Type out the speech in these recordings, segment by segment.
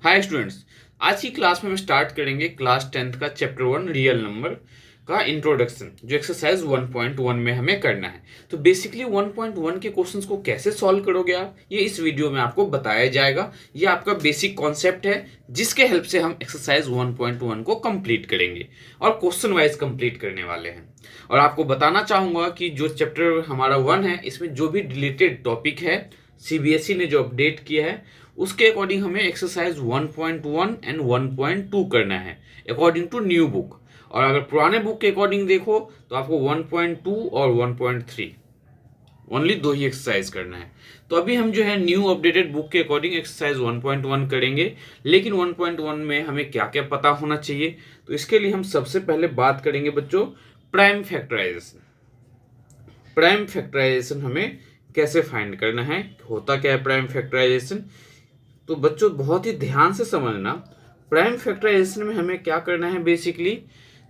Hi students, आज की class में हम स्टार्ट करेंगे क्लास 10th का चैप्टर 1 रियल नंबर का इंट्रोडक्शन, जो एक्सरसाइज 1.1 में हमें करना है। तो बेसिकली 1.1 के क्वेश्चंस को कैसे सॉल्व करोगे आप, ये इस वीडियो में आपको बताया जाएगा। ये आपका बेसिक कॉन्सेप्ट है जिसके हेल्प से हम एक्सरसाइज 1.1 को कंप्लीट करेंगे और क्वेश्चन वाइज कंप्लीट करने वाले हैं। और आपको बताना चाहूंगा कि जो चैप्टर हमारा 1 है, इसमें जो भी रिलेटेड टॉपिक है सीबीएसई ने जो अपडेट किया है उसके अकॉर्डिंग हमें एक्सरसाइज 1.1 एंड 1.2 करना है अकॉर्डिंग टू न्यू बुक। और अगर पुराने बुक के अकॉर्डिंग देखो तो आपको 1.2 और 1.3 ओनली दो ही एक्सरसाइज करना है। तो अभी हम जो है न्यू अपडेटेड बुक के अकॉर्डिंग एक्सरसाइज 1.1 करेंगे, लेकिन 1.1 में हमें क्या क्या पता होना चाहिए, तो इसके लिए हम सबसे पहले बात करेंगे बच्चों प्राइम फैक्टराइजेशन। प्राइम फैक्टराइजेशन हमें कैसे फाइंड करना है, होता क्या है प्राइम फैक्टराइजेशन। तो बच्चों बहुत ही ध्यान से समझना, प्राइम फैक्टराइजेशन में हमें क्या करना है बेसिकली,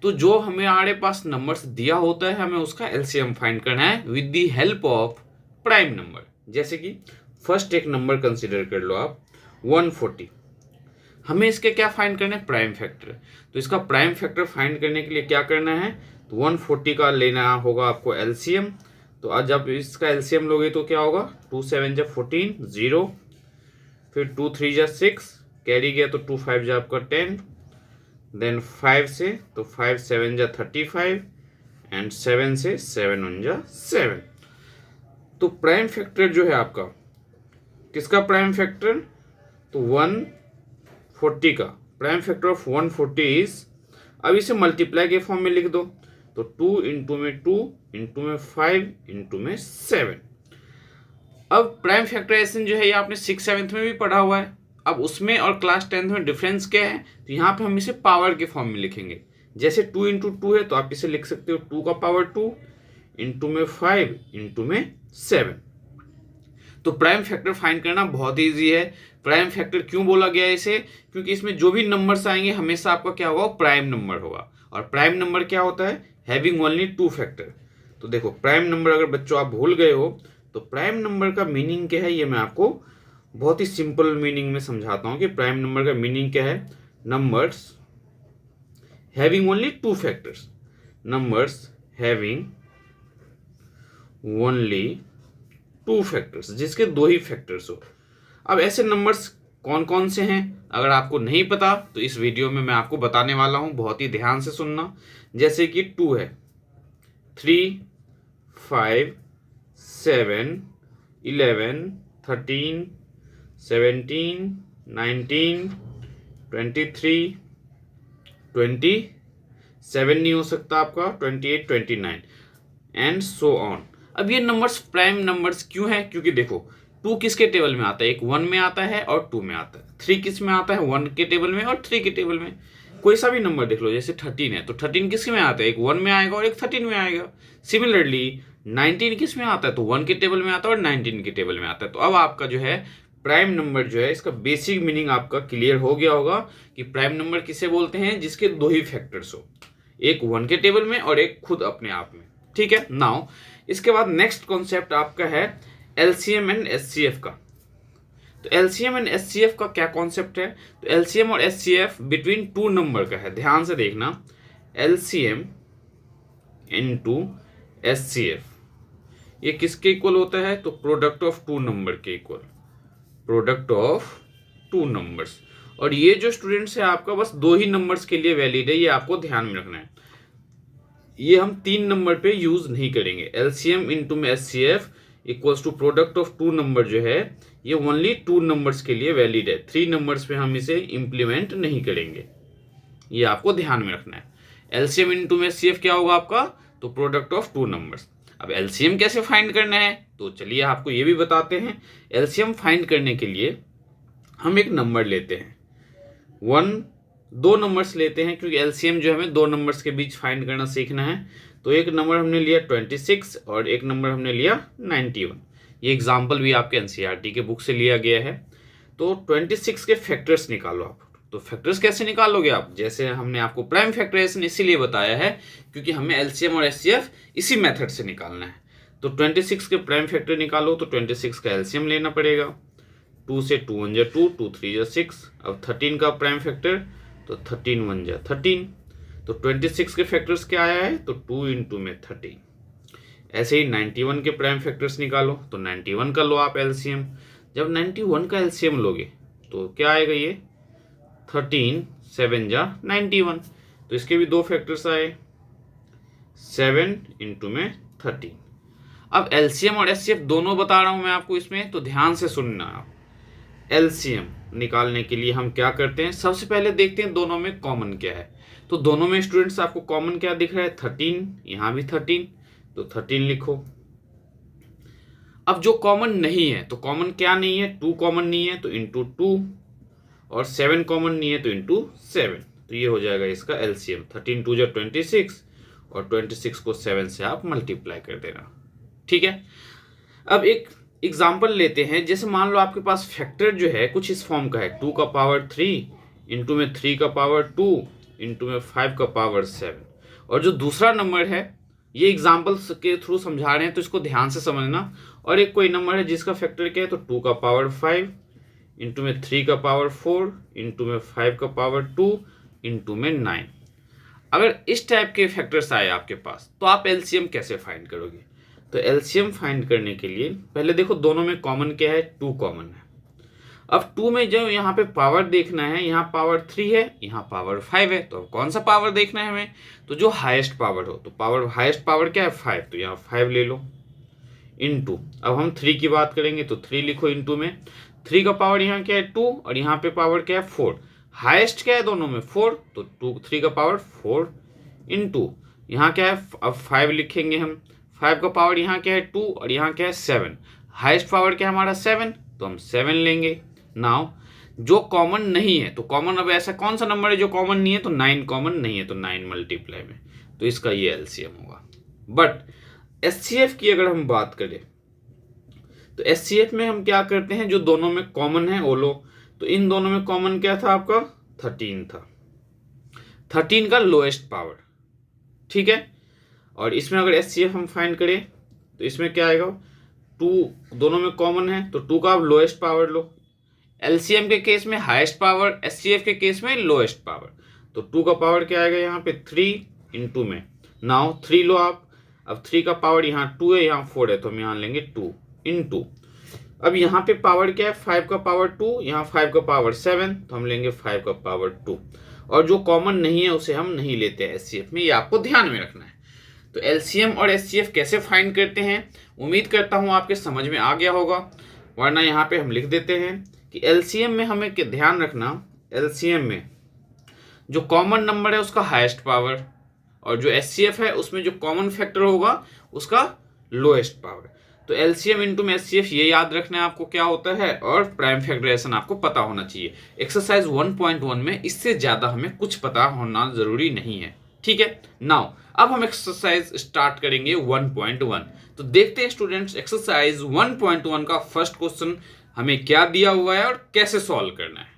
तो जो हमें हमारे पास नंबर्स दिया होता है हमें उसका एलसीएम फाइंड करना है with the help of prime number. जैसे कि फर्स्ट एक नंबर कंसीडर कर लो आप 140, हमें इसके क्या फाइंड करना है प्राइम फैक्टर। तो इसका प्राइम फैक्टर फाइंड करने के लिए क्या करना है, तो 140 का लेना होगा आपको एलसीएम। तो आज जब इसका एलसीएम लोगे तो क्या होगा, 2 7 जा 14 0, फिर 2 3 जा 6, कैरी गया तो 2 5 जा आपका 10, देन 5 से तो 5 7 जा 35 एंड 7 से 7 1 जा 7। तो प्राइम फैक्टर जो है आपका, किसका प्राइम फैक्टर, तो 140 का प्राइम फैक्टर ऑफ 140 इज, अब इसे मल्टीप्लाई के फॉर्म में लिख दो, तो 2 इंटू में 2 इंटू में 5 इंटू में 7। अब प्राइम फैक्टराइजेशन जो है ये आपने 6th-7th में भी पढ़ा हुआ है। अब उसमें और क्लास 10th में डिफरेंस क्या है, तो यहाँ पे हम इसे पावर के फॉर्म में लिखेंगे। जैसे 2 इंटू 2 है तो आप इसे लिख सकते हो 2 का पावर 2 इंटू में 5 इंटू में 7। तो प्राइम फैक्टर फाइंड करना बहुत ईजी है। प्राइम फैक्टर क्यों बोला गया है इसे, क्योंकि इसमें जो भी नंबर्स आएंगे हमेशा आपका क्या होगा, प्राइम नंबर होगा। और प्राइम नंबर क्या होता है, हैविंग ओनली 2 फैक्टर। तो देखो प्राइम नंबर अगर बच्चों आप भूल गए हो तो प्राइम नंबर का मीनिंग क्या है, ये मैं आपको बहुत ही सिंपल मीनिंग में समझाता हूं कि प्राइम नंबर का मीनिंग क्या है। Numbers having only 2 factors, numbers having only 2 factors, जिसके 2 ही फैक्टर्स हो। अब ऐसे नंबर्स कौन कौन से हैं, अगर आपको नहीं पता तो इस वीडियो में मैं आपको बताने वाला हूं, बहुत ही ध्यान से सुनना। जैसे कि 2 है, 3 5 7 11 13 17 19 23 27 नहीं हो सकता आपका, 28 29 एंड सो ऑन। अब ये नंबर्स प्राइम नंबर्स क्यों है, क्योंकि देखो 2 किसके टेबल में आता है, एक 1 में आता है और 2 में आता है। 3 किस में आता है, 1 के टेबल में और 3 के टेबल में। कोई सा भी नंबर देख लो, जैसे 13 है तो 13 किसके में आता है, एक 1 में आएगा और एक 13 में आएगा। सिमिलरली 19 किस में आता है, तो 1 के टेबल में आता है और 19 के टेबल में आता है। तो अब आपका जो है प्राइम नंबर जो है, इसका बेसिक मीनिंग आपका क्लियर हो गया होगा कि प्राइम नंबर किसे बोलते हैं, जिसके 2 ही फैक्टर्स हो, एक 1 के टेबल में और एक खुद अपने आप में। ठीक है, नाउ इसके बाद नेक्स्ट कॉन्सेप्ट आपका है एलसीएम एंड एचसीएफ का। तो एलसीएम एंड एचसीएफ का क्या कॉन्सेप्ट है, तो एलसीएम और एचसीएफ बिटवीन 2 नंबर का है। ध्यान से देखना, एलसीएम इनटू एचसीएफ ये किसके इक्वल होता है, तो प्रोडक्ट ऑफ 2 नंबर के इक्वल, प्रोडक्ट ऑफ 2 नंबर्स। और ये जो स्टूडेंट्स है आपका बस 2 ही नंबर्स के लिए वैलिड है, ये आपको ध्यान में रखना है। ये हम 3 नंबर पे यूज नहीं करेंगे। एलसीएम इनटू में HCF equals to product of 2 number जो है ये ओनली 2 नंबर्स के लिए वैलिड है, 3 नंबर्स पे हम इसे इंप्लीमेंट नहीं करेंगे, ये आपको ध्यान में रखना है। एलसीएम इनटू में एचसीएफ क्या होगा आपका, तो प्रोडक्ट ऑफ 2 नंबर्स। अब एलसीएम कैसे फाइंड करना है, तो चलिए आपको ये भी बताते हैं। एलसीएम फाइंड करने के लिए हम एक नंबर लेते हैं, 2 नंबर्स लेते हैं, क्योंकि एलसीएम जो हमें 2 नंबर्स के बीच फाइंड करना सीखना है। तो एक नंबर हमने लिया 26 और एक नंबर हमने लिया 91। ये एग्जाम्पल भी आपके एनसीईआरटी के बुक से लिया गया है। तो 26 के फैक्टर्स निकालो आप। तो फैक्टर्स कैसे निकालोगे आप, जैसे हमने आपको प्राइम फैक्टराइजेशन इसीलिए बताया है क्योंकि हमें एलसीएम और एचसीएफ इसी मेथड से निकालना है। तो 26 के प्राइम फैक्टर निकालो, तो 26 का एलसीएम लेना पड़ेगा, 2 से 2 1 जा 2, 2 3 जा 6। अब 13 का प्राइम फैक्टर तो 13 1 जा 13। तो 26 के फैक्टर्स क्या आया है तो 2 इंटू में 13। ऐसे ही 91 के प्राइम फैक्टर्स निकालो तो 91 का लो आप एलसीएम। जब 91 का एलसीएम लोगे तो क्या आएगा ये 13 7 जा 91। तो इसके भी दो फैक्टर्स आए 7 इंटू में 13। अब एलसीएम और एचसीएफ दोनों बता रहा हूं मैं आपको इसमें, तो ध्यान से सुनना आप। एलसीएम निकालने के लिए हम क्या करते हैं, सबसे पहले देखते हैं दोनों में कॉमन क्या है। तो दोनों में स्टूडेंट्स आपको कॉमन क्या दिख रहा है 13, यहां भी 13, तो 13 लिखो। अब जो कॉमन नहीं है तो कॉमन क्या नहीं है, 2 कॉमन नहीं है तो इंटू 2, और 7 कॉमन नहीं है तो इंटू 7। तो ये हो जाएगा इसका एलसीएम 13 2 जा 26, और 26 को 7 से आप मल्टीप्लाई कर देना। ठीक है। अब एक एग्जाम्पल लेते हैं, जैसे मान लो आपके पास फैक्टर जो है कुछ इस फॉर्म का है 2 का पावर 3 इंटू में 3 का पावर 2 इंटू में 5 का पावर 7। और जो दूसरा नंबर है ये एग्जाम्पल्स के थ्रू समझा रहे हैं तो इसको ध्यान से समझना। और एक कोई नंबर है जिसका फैक्टर क्या है तो 2 का पावर 5 इंटू में 3 का पावर 4 इंटू में 5 का पावर 2 इंटू में 9। अगर इस टाइप के फैक्टर्स आए आपके पास तो आप एलसीएम कैसे फाइंड करोगे। तो एलसीएम फाइंड करने के लिए पहले देखो दोनों में कॉमन क्या है 2 कॉमन है। अब 2 में जो यहाँ पे पावर देखना है, यहाँ पावर 3 है, यहाँ पावर 5 है, तो अब कौन सा पावर देखना है हमें, तो जो हाईएस्ट पावर हो। तो पावर हाईएस्ट पावर क्या है 5, तो यहाँ 5 ले लो इनटू। अब हम 3 की बात करेंगे तो 3 लिखो इनटू में। 3 का पावर यहाँ क्या है 2, और यहाँ पे पावर क्या है 4। हाईएस्ट क्या है दोनों में 4, तो 3 का पावर 4 इनटू यहाँ क्या है अब 5 लिखेंगे हम। 5 का पावर यहाँ क्या है 2, और यहाँ क्या है 7। हाईएस्ट पावर क्या है हमारा 7, तो हम 7 लेंगे। नाउ जो कॉमन नहीं है तो कॉमन, अब ऐसा कौन सा नंबर है जो कॉमन नहीं है, तो 9 कॉमन नहीं है, तो 9 मल्टीप्लाई में, तो इसका ये एलसीएम होगा। बट एचसीएफ की अगर हम बात करें तो एचसीएफ में हम क्या करते हैं, जो दोनों में कॉमन है वो लो। तो इन दोनों में कॉमन क्या था आपका 13 था, 13 का लोएस्ट पावर। ठीक है। और इसमें अगर एचसीएफ हम फाइंड करें तो इसमें क्या आएगा 2, दोनों में कॉमन है तो 2 का आप लोएस्ट पावर लो। एलसीएम के केस में हाईएस्ट पावर, एचसीएफ के केस में लोएस्ट पावर। तो 2 का पावर क्या आएगा यहाँ पे 3 इंटू में। नाउ 3 लो आप। अब 3 का पावर यहाँ 2 है, यहाँ 4 है, तो हम यहाँ लेंगे 2 इंटू। अब यहाँ पे पावर क्या है 5 का पावर 2, यहाँ 5 का पावर 7, तो हम लेंगे 5 का पावर 2। और जो कॉमन नहीं है उसे हम नहीं लेते हैं एचसीएफ में, ये आपको ध्यान में रखना है। तो एलसीएम और एचसीएफ कैसे फाइंड करते हैं, उम्मीद करता हूँ आपके समझ में आ गया होगा। वरना यहाँ पे हम लिख देते हैं कि एलसीएम में हमें ध्यान रखना, एलसीएम में जो कॉमन नंबर है उसका हाईएस्ट पावर, और जो एचसीएफ है उसमें जो कॉमन फैक्टर होगा उसका लोएस्ट पावर। तो एलसीएम इंटू में एचसीएफ ये याद रखना है आपको क्या होता है, और प्राइम फैक्टराइजेशन आपको पता होना चाहिए। एक्सरसाइज 1.1 में इससे ज्यादा हमें कुछ पता होना जरूरी नहीं है। ठीक है। नाउ अब हम एक्सरसाइज स्टार्ट करेंगे 1.1। तो देखते हैं स्टूडेंट्स एक्सरसाइज 1.1 का फर्स्ट क्वेश्चन हमें क्या दिया हुआ है और कैसे सॉल्व करना है।